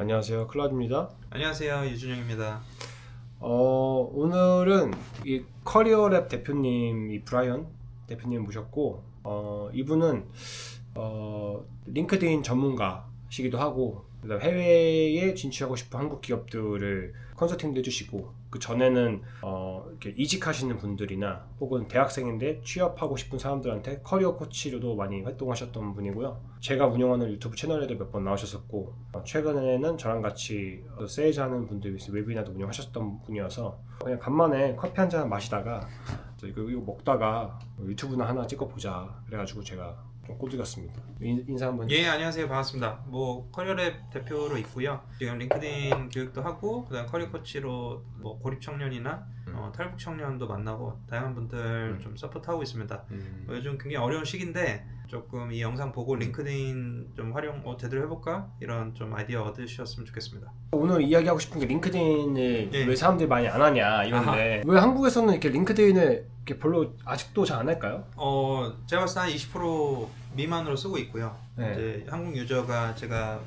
안녕하세요, 클라우드입니다. 안녕하세요, 유준영입니다. 오늘은 이 커리어랩 대표님, 이 브라이언 대표님 모셨고, 이분은 링크드인 전문가시기도 하고, 그다음 해외에 진출하고 싶은 한국 기업들을 컨설팅도 해주시고, 그 전에는 이렇게 이직하시는 분들이나 혹은 대학생인데 취업하고 싶은 사람들한테 커리어 코치로도 많이 활동하셨던 분이고요. 제가 운영하는 유튜브 채널에도 몇 번 나오셨었고, 최근에는 저랑 같이 세일즈 하는 분들 위해서 웨비나도 운영하셨던 분이어서 그냥 간만에 커피 한 잔 마시다가 이거 먹다가 유튜브나 하나 찍어보자 그래가지고 제가 좀 꼬드겼습니다. 인사 한번. 예, 안녕하세요. 반갑습니다. 커리어랩 대표로 있고요. 지금 링크드인 교육도 하고, 그다음 커리어 코치로 고립 청년이나 탈북 청년도 만나고 다양한 분들 좀 서포트하고 있습니다. 요즘 굉장히 어려운 시기인데 조금 이 영상 보고 링크드인 좀 활용 제대로 해볼까? 이런 좀 아이디어 얻으셨으면 좋겠습니다. 오늘 이야기하고 싶은 게 링크드인을 예. 왜 사람들이 많이 안 하냐 이건데, 왜 한국에서는 이렇게 링크드인을 이렇게 별로 아직도 잘 안 할까요? 제가 봤을 때 한 20% 미만으로 쓰고 있고요. 네. 이제 한국 유저가 제가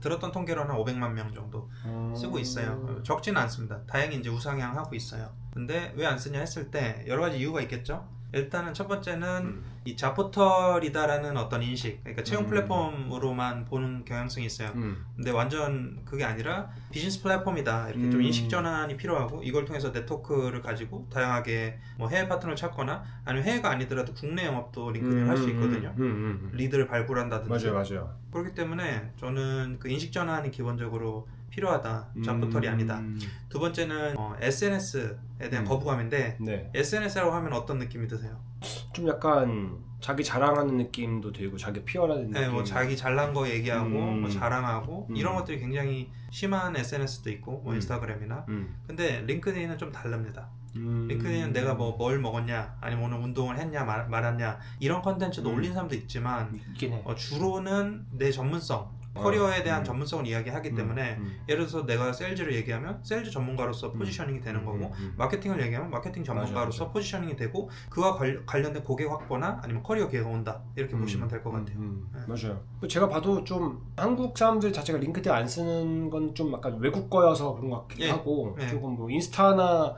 들었던 통계로는 한 500만 명 정도 쓰고 있어요. 적지는 않습니다. 다행히 이제 우상향하고 있어요. 근데 왜 안 쓰냐 했을 때 여러 가지 이유가 있겠죠. 일단은 첫 번째는 이 자포털이다라는 어떤 인식, 그러니까 채용 플랫폼으로만 보는 경향성이 있어요. 근데 완전 그게 아니라 비즈니스 플랫폼이다, 이렇게 좀 인식 전환이 필요하고, 이걸 통해서 네트워크를 가지고 다양하게 해외 파트너를 찾거나, 아니면 해외가 아니더라도 국내 영업도 링크드인 할 수 있거든요. 리드를 발굴한다든지. 맞아요. 그렇기 때문에 저는 그 인식 전환이 기본적으로 필요하다. 자포털이 아니다. 두 번째는 SNS에 대한 거부감인데, 네. SNS라고 하면 어떤 느낌이 드세요? 좀 약간 자기 자랑하는 느낌도 들고 자기 피어라는 네, 느낌. 자기 잘난 거 얘기하고 자랑하고 이런 것들이 굉장히 심한 SNS도 있고, 인스타그램이나. 근데 링크드인은 좀 다릅니다. 링크드인은 내가 뭘 먹었냐, 아니면 오늘 운동을 했냐 말았냐, 이런 컨텐츠도 올린 사람도 있지만 있긴 해. 주로는 내 전문성, 커리어에 대한 전문성을 이야기하기 때문에, 예를 들어서 내가 세일즈를 얘기하면 세일즈 전문가로서 포지셔닝이 되는 거고, 마케팅을 얘기하면 마케팅 전문가로서 맞아. 포지셔닝이 되고, 그와 관련된 고객 확보나 아니면 커리어 기회가 온다, 이렇게 보시면 될 것 같아요. 네. 맞아요. 제가 봐도 좀 한국 사람들 자체가 링크드인 안 쓰는 건 좀 약간 외국 거여서 그런 것 같기도 하고, 조금 인스타나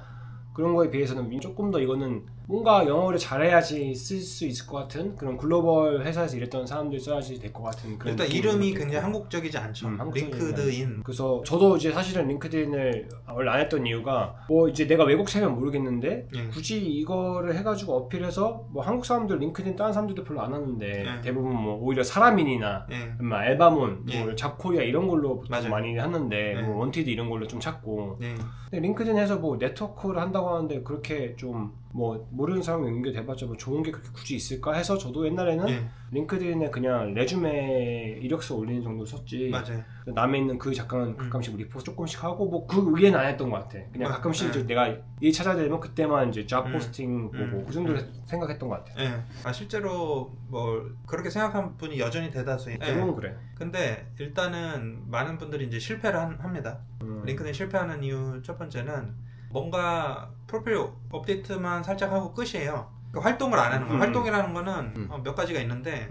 그런 거에 비해서는 조금 더 이거는 뭔가 영어를 잘해야지 쓸 수 있을 것 같은, 그런 글로벌 회사에서 일했던 사람들이 써야지 될 것 같은 그런. 일단 이름이 굉장히 한국적이지 않죠. 링크드인. 그래서 저도 이제 사실은 링크드인을 원래 안 했던 이유가, 이제 내가 외국 살면 모르겠는데 굳이 이거를 해가지고 어필해서 한국 사람들 링크드인 다른 사람들도 별로 안 하는데 대부분 오히려 사람인이나 알바몬, 잡코리아 이런 걸로 보통 많이 하는데, 원티드 이런 걸로 좀 찾고. 근데 링크드인에서 네트워크를 한다고 하는데 그렇게 좀 모르는 사람이 연결돼봤자 좋은 게 그렇게 굳이 있을까 해서, 저도 옛날에는 링크드인에 그냥 레주메 이력서 올리는 정도 썼지. 맞아요. 남에 있는 그 잠깐 가끔씩 리포트 조금씩 하고 그 위에는 안 했던 것 같아. 그냥 가끔씩 이제 내가 일 찾아야 되면 그때만 이제 잡 포스팅 보고 그 정도 생각했던 것 같아. 실제로 그렇게 생각하는 분이 여전히 대다수예요. 대부분 그래. 근데 일단은 많은 분들이 이제 실패를 합니다. 링크드인 실패하는 이유 첫 번째는 뭔가 프로필 업데이트만 살짝 하고 끝이에요. 그러니까 활동을 안 하는 거예요. 활동이라는 거는 몇 가지가 있는데,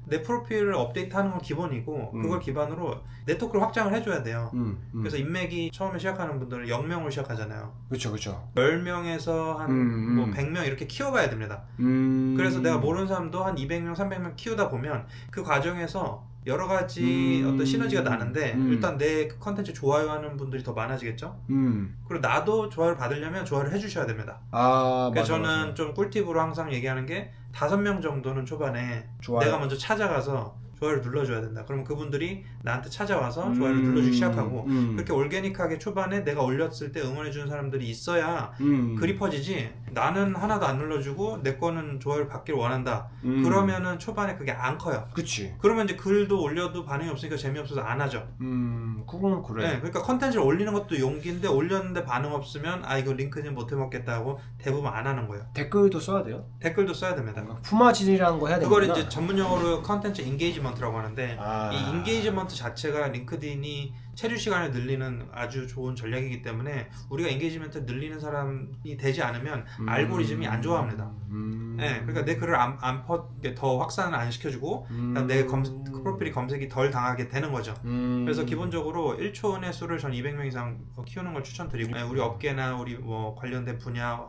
내 프로필을 업데이트하는 건 기본이고, 그걸 기반으로 네트워크를 확장을 해줘야 돼요. 그래서 인맥이 처음에 시작하는 분들은 0명으로 시작하잖아요. 그렇죠. 10명에서 한 100명 이렇게 키워가야 됩니다. 그래서 내가 모르는 사람도 한 200명, 300명 키우다 보면 그 과정에서 여러 가지 어떤 시너지가 나는데, 일단 내 컨텐츠 좋아요하는 분들이 더 많아지겠죠? 그리고 나도 좋아요를 받으려면 좋아요를 해주셔야 됩니다. 그래서 저는 좀 꿀팁으로 항상 얘기하는 게, 5명 정도는 초반에 내가 먼저 찾아가서 좋아요를 눌러줘야 된다. 그러면 그분들이 나한테 찾아와서 좋아요를 눌러주기 시작하고, 그렇게 올게닉하게 초반에 내가 올렸을 때 응원해주는 사람들이 있어야 글이 퍼지지, 나는 하나도 안 눌러주고 내 거는 좋아요를 받기를 원한다, 그러면은 초반에 그게 안 커요. 그치. 그러면 이제 글도 올려도 반응이 없으니까 재미없어서 안 하죠. 그건 그래. 네, 그러니까 컨텐츠를 올리는 것도 용기인데, 올렸는데 반응 없으면 이거 링크드인 못 해먹겠다 하고 대부분 안 하는 거예요. 댓글도 써야 돼요? 댓글도 써야 됩니다. 품앗이라는 거 해야 되나? 그걸 이제 전문 용어로 컨텐츠 인게이지먼트 인게이지먼트라고 하는데 이 인게이지먼트 자체가 링크드인이 체류 시간을 늘리는 아주 좋은 전략이기 때문에 우리가 인게이지먼트 늘리는 사람이 되지 않으면 알고리즘이 안 좋아합니다. 네, 그러니까 내 글을 더 확산을 안 시켜주고 내 프로필이 검색이 덜 당하게 되는 거죠. 그래서 기본적으로 1초 의 수를 전 200명 이상 키우는 걸 추천드리고 네, 우리 업계나 우리 뭐 관련된 분야,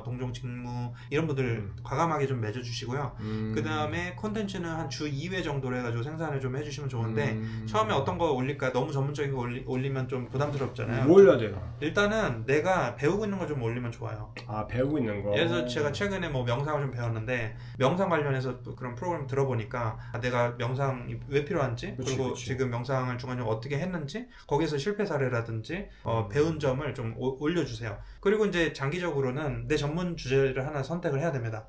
동종 직무 이런 분들 과감하게 좀 맺어주시고요. 그 다음에 콘텐츠는 한 주 2회 정도로 해가지고 생산을 좀 해주시면 좋은데 처음에 어떤 거 올릴까 너무 전문적인 거 올리면 좀 부담스럽잖아요. 뭐 올려야 돼요? 일단은 내가 배우고 있는 거 좀 올리면 좋아요. 배우고 있는 거. 예를 들어서 제가 최근에 뭐 명상을 좀 배웠는데 명상 관련해서 그런 프로그램 들어보니까 내가 명상이 왜 필요한지 그리고 지금 명상을 중간중간 어떻게 했는지 거기에서 실패 사례라든지 배운 점을 좀 올려주세요. 그리고 이제 장기적으로는 내 전문 주제를 하나 선택을 해야 됩니다.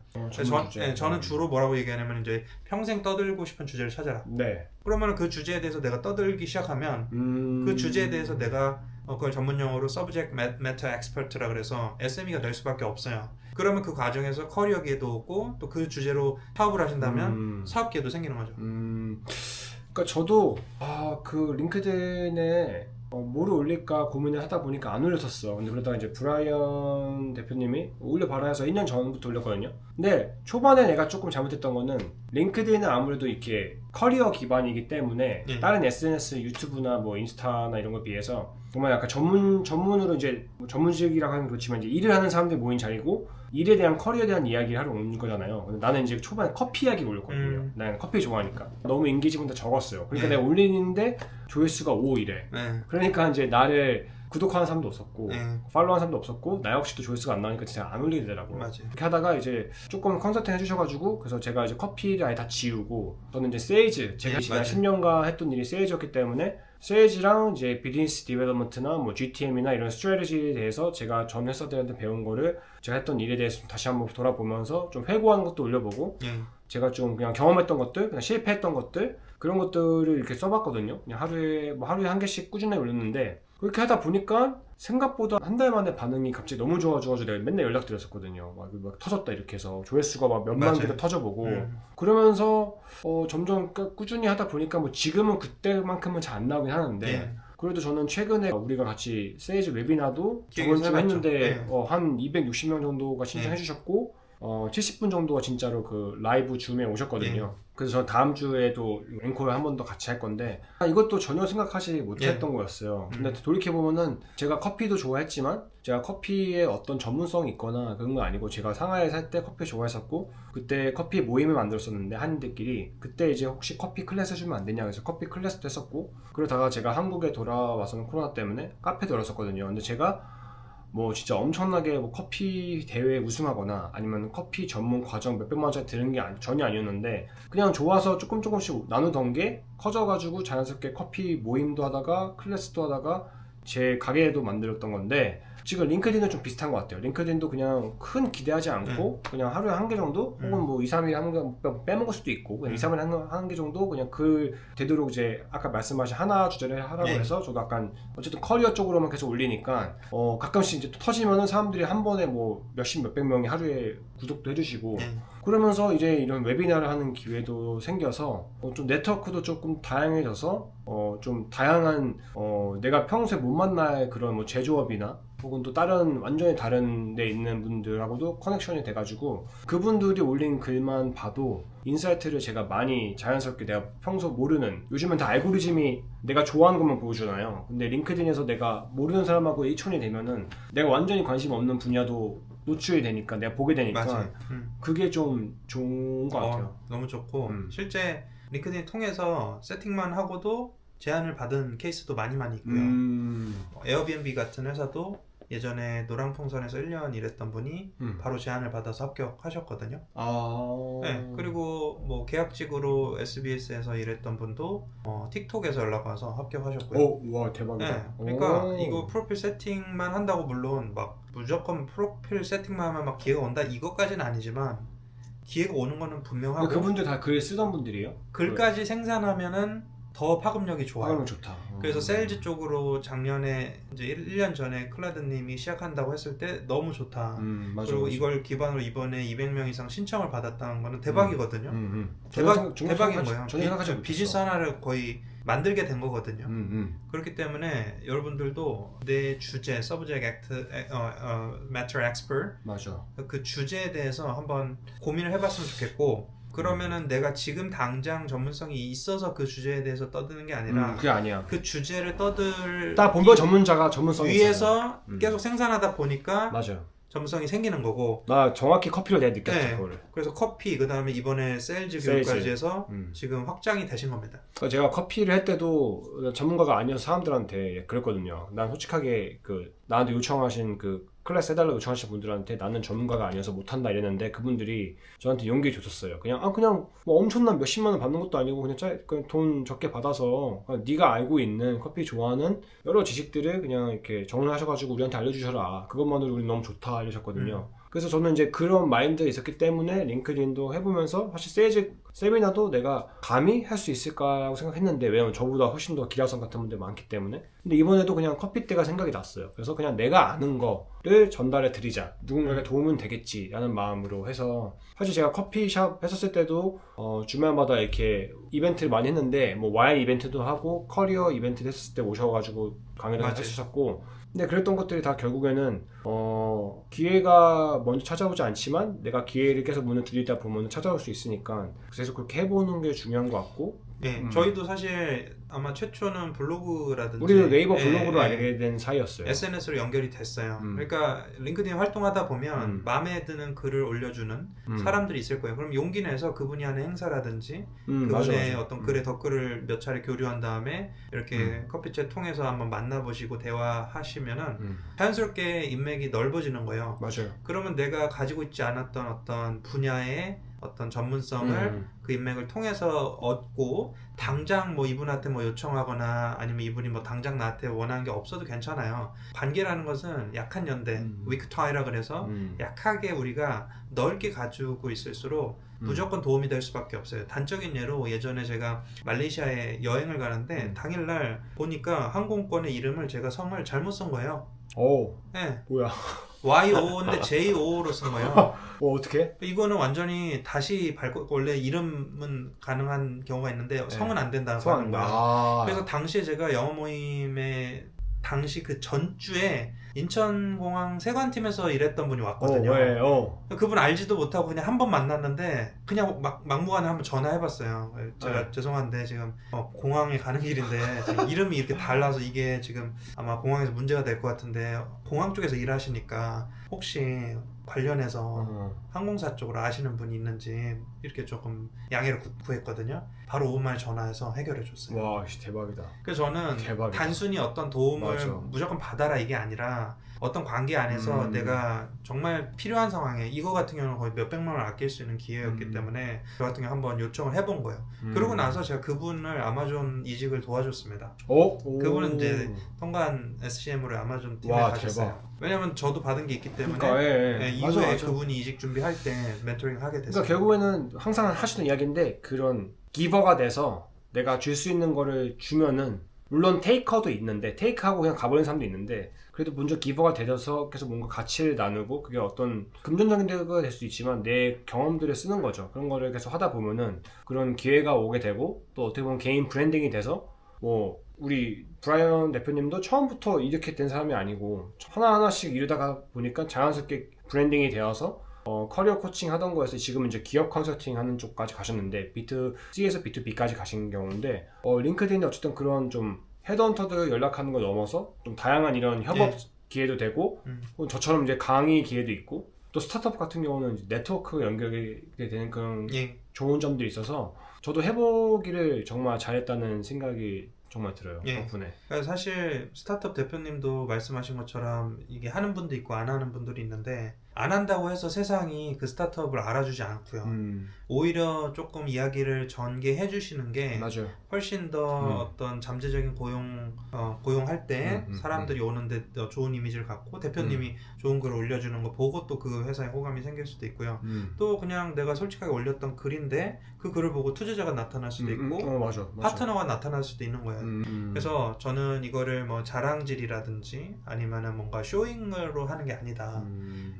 저는 주로 뭐라고 얘기하냐면 이제 평생 떠들고 싶은 주제를 찾아라. 네. 그러면 그 주제에 대해서 내가 떠들기 시작하면 그 주제에 대해서 내가 그걸 전문 용어로 Subject Matter Expert라 그래서 SME가 될 수밖에 없어요. 그러면 그 과정에서 커리어 기회도 오고 또 그 주제로 사업을 하신다면 사업 기회도 생기는 거죠. 그러니까 저도 그 링크드인에 뭐를 올릴까 고민을 하다 보니까 안 올렸었어. 근데 그러다가 이제 브라이언 대표님이 올려봐라 해서 2년 전부터 올렸거든요. 근데 초반에 내가 조금 잘못했던 거는 링크드인은 아무래도 이렇게 커리어 기반이기 때문에 다른 SNS 유튜브나 뭐 인스타나 이런 거에 비해서 정말 약간 전문으로 이제 뭐 전문직이라고 하면 그렇지만 이제 일을 하는 사람들이 모인 자리고 일에 대한 커리어에 대한 이야기를 하러 온 거잖아요. 근데 나는 이제 초반에 커피 이야기 올렸거든요. 나는 커피 좋아하니까 너무 인기지분도 적었어요. 그러니까 내가 올리는데 조회수가 5 이래. 그러니까 이제 나를 구독하는 사람도 없었고 팔로우하는 사람도 없었고 나 역시도 조회수가 안 나오니까 진짜 안 올리게 되더라고요. 그렇게 하다가 이제 조금 컨설팅 해주셔가지고 그래서 제가 이제 커피를 아예 다 지우고 저는 이제 세일즈 제가 지난 10년간 했던 일이 세일즈였기 때문에 세일즈랑 이제 비즈니스 디벨롭먼트나 뭐 GTM이나 이런 스트래티지에 대해서 제가 전 회사들한테 배운 거를 제가 했던 일에 대해서 다시 한번 돌아보면서 좀 회고하는 것도 올려보고 제가 좀 그냥 경험했던 것들, 그냥 실패했던 것들 그런 것들을 이렇게 써봤거든요. 그냥 하루에 한 개씩 꾸준히 올렸는데 그렇게 하다 보니까 생각보다 한 달 만에 반응이 갑자기 너무 좋아져가지고 내가 맨날 연락드렸었거든요. 막 터졌다 이렇게 해서 조회수가 막 몇만 개도 터져보고 그러면서 점점 꾸준히 하다 보니까 뭐 지금은 그때만큼은 잘 안 나오긴 하는데 그래도 저는 최근에 우리가 같이 세일즈 웨비나도 저번 주에 했는데 한 260명 정도가 신청해 주셨고 70분 정도가 진짜로 그 라이브 줌에 오셨거든요. 그래서 저 다음 주에도 앵콜을 한 번 더 같이 할 건데 이것도 전혀 생각하지 못했던 거였어요. 근데 돌이켜보면은 제가 커피도 좋아했지만 제가 커피에 어떤 전문성이 있거나 그런 건 아니고 제가 상하이에 살 때 커피 좋아했었고 그때 커피 모임을 만들었었는데 한인들끼리 그때 이제 혹시 커피 클래스 해주면 안 되냐 그래서 커피 클래스도 했었고 그러다가 제가 한국에 돌아와서는 코로나 때문에 카페도 열었었거든요. 근데 제가 뭐 진짜 엄청나게 뭐 커피 대회에 우승하거나 아니면 커피 전문 과정 몇백만 원짜리 들은 게 전혀 아니었는데 그냥 좋아서 조금씩 나누던 게 커져가지고 자연스럽게 커피 모임도 하다가 클래스도 하다가 제 가게도 만들었던 건데 지금 링크드인은 좀 비슷한 것 같아요. 링크드인도 그냥 큰 기대하지 않고 그냥 하루에 한 개 정도 혹은 뭐 2, 3일에 한 개 빼먹을 수도 있고 그냥 2, 3일에 한 개 정도 그냥 그 되도록 이제 아까 말씀하신 하나 주제를 하라고 해서 저도 약간 어쨌든 커리어 쪽으로만 계속 올리니까 가끔씩 이제 또 터지면은 사람들이 한 번에 뭐 몇백 명이 하루에 구독도 해주시고 그러면서 이제 이런 웨비나를 하는 기회도 생겨서 좀 네트워크도 조금 다양해져서 좀 다양한 내가 평소에 못 만날 그런 뭐 제조업이나 혹은 또 다른 완전히 다른 데 있는 분들하고도 커넥션이 돼가지고 그분들이 올린 글만 봐도 인사이트를 제가 많이 자연스럽게 내가 평소 모르는 요즘은 다 알고리즘이 내가 좋아하는 것만 보여주잖아요. 근데 링크드인에서 내가 모르는 사람하고 일촌이 되면은 내가 완전히 관심 없는 분야도 노출이 되니까 내가 보게 되니까 그게 좀 좋은 것 같아요. 너무 좋고 실제 링크드인 통해서 세팅만 하고도 제안을 받은 케이스도 많이 있고요. 에어비앤비 같은 회사도 예전에 노랑풍선에서 1년 일했던 분이 바로 제안을 받아서 합격하셨거든요. 네, 그리고 뭐 계약직으로 SBS에서 일했던 분도 틱톡에서 연락 와서 합격하셨고요. 와 대박이다. 네, 그러니까 이거 프로필 세팅만 한다고 물론 막 무조건 프로필 세팅만 하면 막 기회가 온다 이것까지는 아니지만 기회가 오는 거는 분명하고 그분들 다 글 쓰던 분들이에요? 글까지 생산하면은 더 파급력이 좋아요. 좋다. 그래서 세일즈 쪽으로 작년에 이제 1년 전에 클라드님이 시작한다고 했을 때 너무 좋다. 맞아, 그리고 맞아. 이걸 기반으로 이번에 200명 이상 신청을 받았다는 거는 대박이거든요. 저는 대박인 거예요. 저는 생각하지 비즈니스 하나를 거의 만들게 된 거거든요. 그렇기 때문에 여러분들도 내 주제, subject matter expert 맞아. 그 주제에 대해서 한번 고민을 해봤으면 좋겠고, 그러면은 내가 지금 당장 전문성이 있어서 그 주제에 대해서 떠드는 게 아니라 그게 아니야. 그 주제를 떠들 딱 본별 전문자가 전문성이 위에서 계속 생산하다 보니까 맞아요. 전문성이 생기는 거고. 나 정확히 커피로 내가 느꼈죠. 네. 그거를. 그래서 커피, 그 다음에 이번에 세일즈 세일즈. 교육까지 해서 지금 확장이 되신 겁니다. 그러니까 제가 커피를 할 때도 전문가가 아니어서 사람들한테 그랬거든요. 난 솔직하게 나한테 요청하신 클래스 해달라고 요청하신 분들한테 나는 전문가가 아니어서 못한다 이랬는데, 그분들이 저한테 용기 줬었어요. 그냥 뭐 엄청난 몇십만 원 받는 것도 아니고 그냥 돈 적게 받아서 네가 알고 있는 커피 좋아하는 여러 지식들을 그냥 이렇게 정리하셔가지고 우리한테 알려주셔라. 그것만으로 우리 너무 좋다 이러셨거든요. 그래서 저는 이제 그런 마인드가 있었기 때문에 링크드인도 해보면서 사실 세일즈 세미나도 내가 감히 할 수 있을까라고 생각했는데, 왜냐면 저보다 훨씬 더 기라성 같은 분들 많기 때문에. 근데 이번에도 그냥 커피 때가 생각이 났어요. 그래서 그냥 내가 아는 거를 전달해 드리자, 누군가에게 도움은 되겠지 라는 마음으로 해서, 사실 제가 커피숍 했었을 때도 주말마다 이렇게 이벤트를 많이 했는데, 뭐 와인 이벤트도 하고 커리어 이벤트 했을 때 오셔가지고 강의를 해주셨고, 근데 그랬던 것들이 다 결국에는 기회가 먼저 찾아오지 않지만 내가 기회를 계속 문을 들이다 보면 찾아올 수 있으니까 계속 그렇게 해보는 게 중요한 것 같고. 네, 저희도 사실 아마 최초는 블로그라든지 우리도 네이버 블로그로 알게 된 사이였어요. SNS로 연결이 됐어요. 그러니까 링크드인 활동하다 보면 마음에 드는 글을 올려주는 사람들이 있을 거예요. 그럼 용기 내서 그분이 하는 행사라든지 그분의 맞아. 어떤 글의 댓글을 몇 차례 교류한 다음에 이렇게 커피챗 통해서 한번 만나보시고 대화하시면은 자연스럽게 인맥이 넓어지는 거예요. 맞아요. 그러면 내가 가지고 있지 않았던 어떤 분야의 어떤 전문성을 그 인맥을 통해서 얻고, 당장 뭐 이분한테 뭐 요청하거나 아니면 이분이 뭐 당장 나한테 원하는 게 없어도 괜찮아요. 관계라는 것은 약한 연대, weak tie라 그래서 약하게 우리가 넓게 가지고 있을수록 무조건 도움이 될 수밖에 없어요. 단적인 예로 예전에 제가 말레이시아에 여행을 가는데 당일날 보니까 항공권의 이름을 제가 성을 잘못 쓴 거예요. 오, 네. 뭐야? YOO인데 JO로 쓴 거예요. 어떻게? 이거는 완전히 다시 원래 이름은 가능한 경우가 있는데 성은 안 된다는 거예요. 그래서 당시에 제가 영어 모임에 당시 그 전주에 인천공항 세관팀에서 일했던 분이 왔거든요. 그분 알지도 못하고 그냥 한 번 만났는데 그냥 막무가내 한번 전화해봤어요. 제가 죄송한데 지금 공항에 가는 길인데 지금 이름이 이렇게 달라서 이게 지금 아마 공항에서 문제가 될 것 같은데, 공항 쪽에서 일하시니까 혹시 관련해서 항공사 쪽으로 아시는 분이 있는지 이렇게 조금 양해를 구했거든요. 바로 5분 만에 전화해서 해결해 줬어요. 와, 대박이다. 그래서 저는 대박이다. 단순히 어떤 도움을 맞아. 무조건 받아라 이게 아니라 어떤 관계 안에서 내가 정말 필요한 상황에, 이거 같은 경우는 거의 몇백만 원을 아낄 수 있는 기회였기 때문에 저 같은 경우 한번 요청을 해본 거예요. 그러고 나서 제가 그분을 아마존 이직을 도와줬습니다. 그분은 이제 통관 SCM으로 아마존 팀에 가셨어요. 대박. 왜냐면 저도 받은 게 있기 때문에. 그러니까, 이후에 맞아. 그분이 이직 준비할 때 멘토링 하게 됐어요. 그러니까 결국에는 항상 하시는 이야기인데, 그런 기버가 돼서 내가 줄 수 있는 거를 주면은, 물론 테이커도 있는데, 테이크하고 그냥 가버리는 사람도 있는데, 그래도 먼저 기버가 되어서 계속 뭔가 가치를 나누고, 그게 어떤 금전적인 데가 될 수도 있지만 내 경험들을 쓰는 거죠. 그런 거를 계속 하다 보면은 그런 기회가 오게 되고, 또 어떻게 보면 개인 브랜딩이 돼서, 뭐 우리 브라이언 대표님도 처음부터 이렇게 된 사람이 아니고 하나하나씩 이루다가 보니까 자연스럽게 브랜딩이 되어서 커리어 코칭 하던 거에서 지금은 이제 기업 컨설팅 하는 쪽까지 가셨는데, B2C에서 B2B까지 가신 경우인데, 링크드인이 어쨌든 그런 좀 헤드헌터들 연락하는 거 넘어서 좀 다양한 이런 협업 기회도 되고, 저처럼 이제 강의 기회도 있고, 또 스타트업 같은 경우는 이제 네트워크 연결이 되는 그런 좋은 점들이 있어서 저도 해보기를 정말 잘했다는 생각이 정말 들어요. 덕분에. 사실 스타트업 대표님도 말씀하신 것처럼 이게 하는 분도 있고 안 하는 분들이 있는데, 안 한다고 해서 세상이 그 스타트업을 알아주지 않고요. 오히려 조금 이야기를 전개해 주시는 게 맞아요. 훨씬 더 어떤 잠재적인 고용할 때 사람들이 오는데 더 좋은 이미지를 갖고 대표님이 좋은 글을 올려주는 거 보고 또 그 회사에 호감이 생길 수도 있고요. 또 그냥 내가 솔직하게 올렸던 글인데 그 글을 보고 투자자가 나타날 수도 있고 맞아. 파트너가 나타날 수도 있는 거예요. 그래서 저는 이거를 뭐 자랑질이라든지 아니면은 뭔가 쇼잉으로 하는 게 아니다.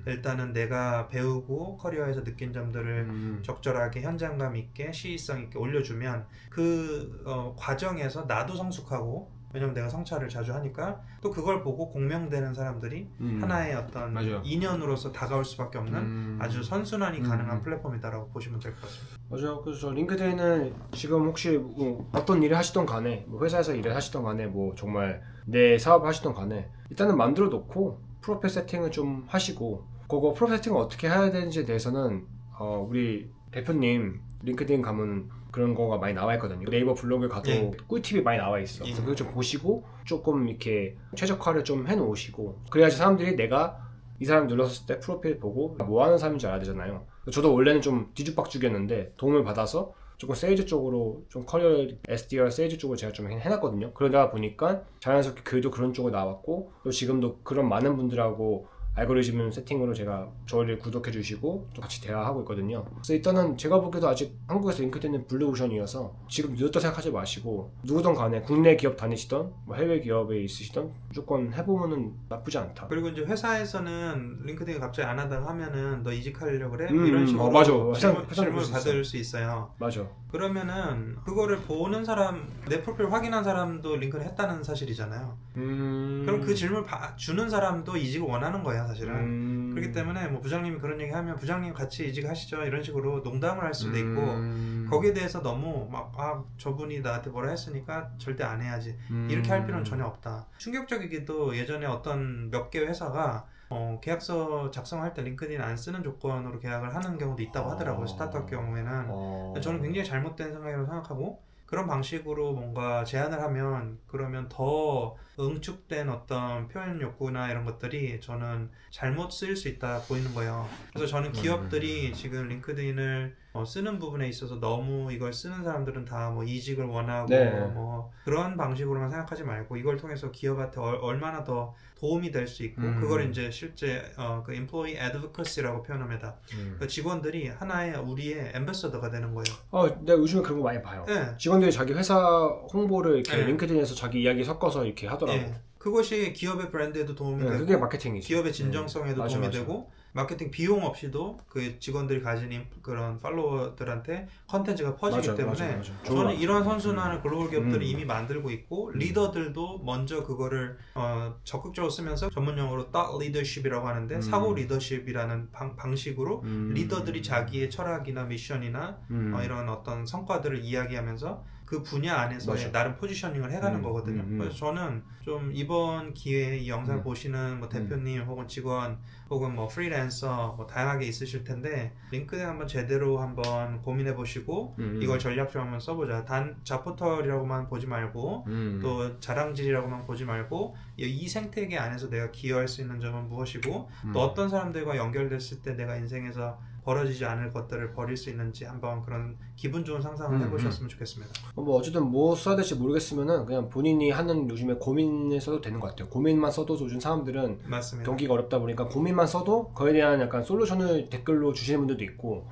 일단은 내가 배우고 커리어에서 느낀 점들을 적절하게 현장감 있게 시의성 있게 올려주면 그 과정에서 나도 성숙하고, 왜냐면 내가 성찰을 자주 하니까 또 그걸 보고 공명되는 사람들이 하나의 어떤 맞아요. 인연으로서 다가올 수밖에 없는 아주 선순환이 가능한 플랫폼이다라고 보시면 될 것 같습니다. 맞아요. 그래서 저 링크드인은 지금 혹시 뭐 어떤 일을 하시던 간에 뭐 회사에서 일을 하시던 간에 뭐 정말 내 사업을 하시던 간에 일단은 만들어 놓고 프로필 세팅을 좀 하시고, 그거 프로필 세팅을 어떻게 해야 되는지에 대해서는 우리 대표님 링크드인 가면 그런 거가 많이 나와 있거든요. 네이버 블로그에 가도 꿀팁이 많이 나와 있어. 그래서 그거 좀 보시고 조금 이렇게 최적화를 좀 해놓으시고, 그래야지 사람들이 내가 이 사람 눌렀을 때 프로필 보고 뭐 하는 사람인지 알아야 되잖아요. 저도 원래는 좀 뒤죽박죽이었는데 도움을 받아서 조금 세일즈 쪽으로 좀 커리어 SDR 세일즈 쪽으로 제가 좀 해놨거든요. 그러다 보니까 자연스럽게 글도 그런 쪽으로 나왔고, 또 지금도 그런 많은 분들하고 알고리즘 세팅으로 제가 저를 구독해 주시고 또 같이 대화하고 있거든요. 그래서 일단은 제가 보기에도 아직 한국에서 링크드인은 블루오션이어서 지금 늦었다 생각하지 마시고, 누구든 간에 국내 기업 다니시던 뭐 해외 기업에 있으시던 무조건 해보면은 나쁘지 않다. 그리고 이제 회사에서는 링크드인 갑자기 안 하다가 하면은 너 이직하려고 그래? 이런 식으로 맞아. 질문 받을 수 있어요. 맞아. 그러면은 그거를 보는 사람, 내 프로필 확인한 사람도 링크를 했다는 사실이잖아요. 그럼 그 질문을 주는 사람도 이직을 원하는 거야 사실은. 그렇기 때문에 뭐 부장님이 그런 얘기 하면 부장님 같이 이직하시죠 이런 식으로 농담을 할 수도 있고, 거기에 대해서 너무 막 저분이 나한테 뭐라 했으니까 절대 안 해야지 이렇게 할 필요는 전혀 없다. 충격적이게도 예전에 어떤 몇 개 회사가 계약서 작성할 때 링크드인 안 쓰는 조건으로 계약을 하는 경우도 있다고 하더라고요. 스타트업 경우에는. 저는 굉장히 잘못된 생각이라고 생각하고, 그런 방식으로 뭔가 제안을 하면 그러면 더 응축된 어떤 표현 욕구나 이런 것들이 저는 잘못 쓰일 수 있다 보이는 거예요. 그래서 저는 기업들이 지금 링크드인을 쓰는 부분에 있어서 너무 이걸 쓰는 사람들은 다 뭐 이직을 원하고 뭐 그런 방식으로만 생각하지 말고, 이걸 통해서 기업한테 얼마나 더 도움이 될 수 있고, 그걸 이제 실제 그 employee advocacy라고 표현합니다. 그 직원들이 하나의 우리의 앰베서더가 되는 거예요. 내가 요즘에 그런 거 많이 봐요. 직원들이 자기 회사 홍보를 이렇게 링크드인에서 자기 이야기 섞어서 이렇게 하더라고. 그것이 기업의 브랜드에도 도움이 되고, 그게 마케팅이지. 기업의 진정성에도 도움이 되고, 마케팅 비용 없이도 그 직원들이 가진 그런 팔로워들한테 컨텐츠가 퍼지기 때문에 저는 이런 선순환을 글로벌 기업들이 이미 만들고 있고, 리더들도 먼저 그거를 적극적으로 쓰면서 전문용어로 thought leadership이라고 하는데 사고 리더십이라는 방식으로 리더들이 자기의 철학이나 미션이나 이런 어떤 성과들을 이야기하면서 그 분야 안에서의 나름 포지셔닝을 해가는 거거든요. 그래서 저는 좀 이번 기회에 이 영상을 보시는 뭐 대표님 혹은 직원 혹은 뭐 프리랜서 뭐 다양하게 있으실 텐데, 링크드인 한번 제대로 한번 고민해 보시고 이걸 전략적으로 한번 써보자. 단 자포털이라고만 보지 말고 또 자랑질이라고만 보지 말고, 이 생태계 안에서 내가 기여할 수 있는 점은 무엇이고 또 어떤 사람들과 연결됐을 때 내가 인생에서 벌어지지 않을 것들을 버릴 수 있는지 한번 그런 기분 좋은 상상을 해보셨으면 좋겠습니다. 뭐 어쨌든 뭐 써야 될지 모르겠으면은 그냥 본인이 하는 요즘에 고민을 써도 되는 것 같아요. 고민만 써도 요즘 사람들은 맞습니다. 경기가 어렵다 보니까 고민만 써도 그에 대한 약간 솔루션을 댓글로 주시는 분들도 있고,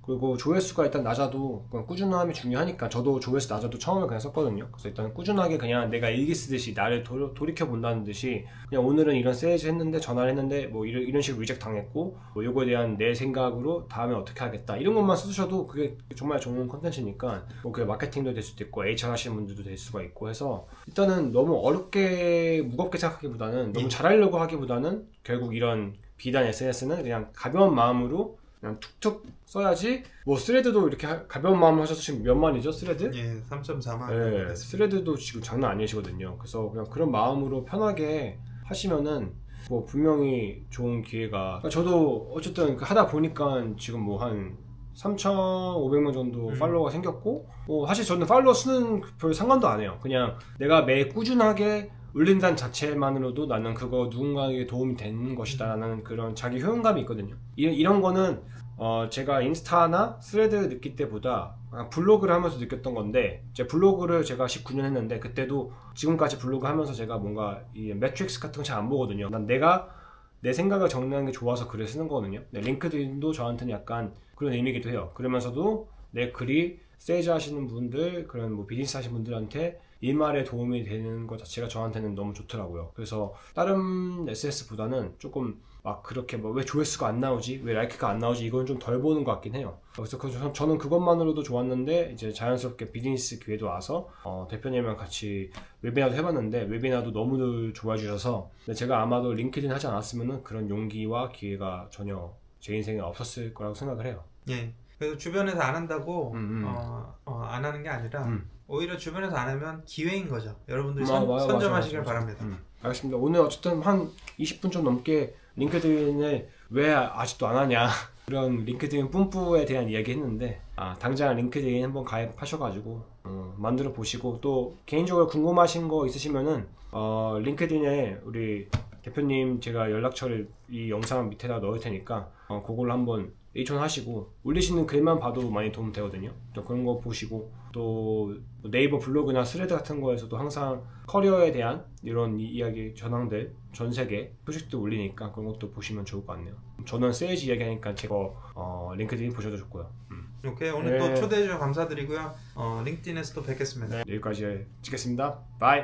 그리고 조회수가 일단 낮아도 꾸준함이 중요하니까 저도 조회수 낮아도 처음에 그냥 썼거든요. 그래서 일단 꾸준하게 그냥 내가 일기 쓰듯이 나를 돌이켜 본다는 듯이 그냥 오늘은 이런 세일즈 했는데 전화를 했는데 뭐 이런 식으로 리젝트 당했고 뭐 요거에 대한 내 생각으로 다음에 어떻게 하겠다 이런 것만 쓰셔도 그게 정말 좋은 컨텐츠니까 뭐 그게 마케팅도 될 수도 있고 HR 하시는 분들도 될 수가 있고 해서, 일단은 너무 어렵게 무겁게 생각하기보다는 너무 잘하려고 하기보다는 결국 이런 비단 SNS는 그냥 가벼운 마음으로 그냥 툭툭 써야지. 뭐 스레드도 이렇게 가벼운 마음으로 하셔서 지금 몇 만이죠 스레드? 3.4만. 스레드도 지금 장난 아니시거든요. 그래서 그냥 그런 마음으로 편하게 하시면은 뭐 분명히 좋은 기회가. 그러니까 저도 어쨌든 하다 보니까 지금 뭐 한 3,500명 정도 팔로워가 생겼고, 뭐 사실 저는 팔로워 수는 별 상관도 안 해요. 그냥 내가 매 꾸준하게 올린다는 자체만으로도 나는 그거 누군가에게 도움이 되는 것이다라는 그런 자기 효용감이 있거든요. 이런 거는 제가 인스타나 스레드 느낄 때보다 블로그를 하면서 느꼈던 건데, 제 블로그를 제가 19년 했는데 그때도 지금까지 블로그 하면서 제가 뭔가 이 매트릭스 같은 거 잘 안 보거든요. 난 내가 내 생각을 정리하는 게 좋아서 글을 쓰는 거거든요. 링크드인도 저한테는 약간 그런 의미이기도 해요. 그러면서도 내 글이 세일즈 하시는 분들, 그런 뭐 비즈니스 하시는 분들한테 일말에 도움이 되는 것 자체가 저한테는 너무 좋더라고요. 그래서 다른 SNS보다는 조금 막 그렇게 뭐 왜 조회수가 안 나오지? 왜 라이크가 안 나오지? 이건 좀 덜 보는 것 같긴 해요. 그래서 저는 그것만으로도 좋았는데, 이제 자연스럽게 비즈니스 기회도 와서 대표님이랑 같이 웨비나도 해봤는데, 웨비나도 너무들 좋아해 주셔서 제가 아마도 링크드인 하지 않았으면 그런 용기와 기회가 전혀 제 인생에 없었을 거라고 생각을 해요. 예. 그래서 주변에서 안 한다고 안 하는 게 아니라 오히려 주변에서 안 하면 기회인 거죠. 여러분들이 선점하시길 바랍니다. 알겠습니다. 오늘 어쨌든 한 20분 좀 넘게 링크드인을 왜 아직도 안 하냐 그런 링크드인 뿜뿌에 대한 이야기 했는데, 당장 링크드인 한번 가입하셔가지고 만들어 보시고, 또 개인적으로 궁금하신 거 있으시면은 링크드인에 우리 대표님 제가 연락처를 이 영상 밑에다 넣을 테니까 그걸로 한번 H존하시고 올리시는 글만 봐도 많이 도움 되거든요. 또 그런 거 보시고, 또 네이버 블로그나 스레드 같은 거에서도 항상 커리어에 대한 이런 이야기 전황들 전 세계 소식도 올리니까 그런 것도 보시면 좋을 것 같네요. 저는 세일즈 이야기하니까 제가 링크드인 보셔도 좋고요. 오케이, 오늘 또 초대해 주셔서 감사드리고요. 링크드인에서 또 뵙겠습니다. 여기까지 찍겠습니다. 바이.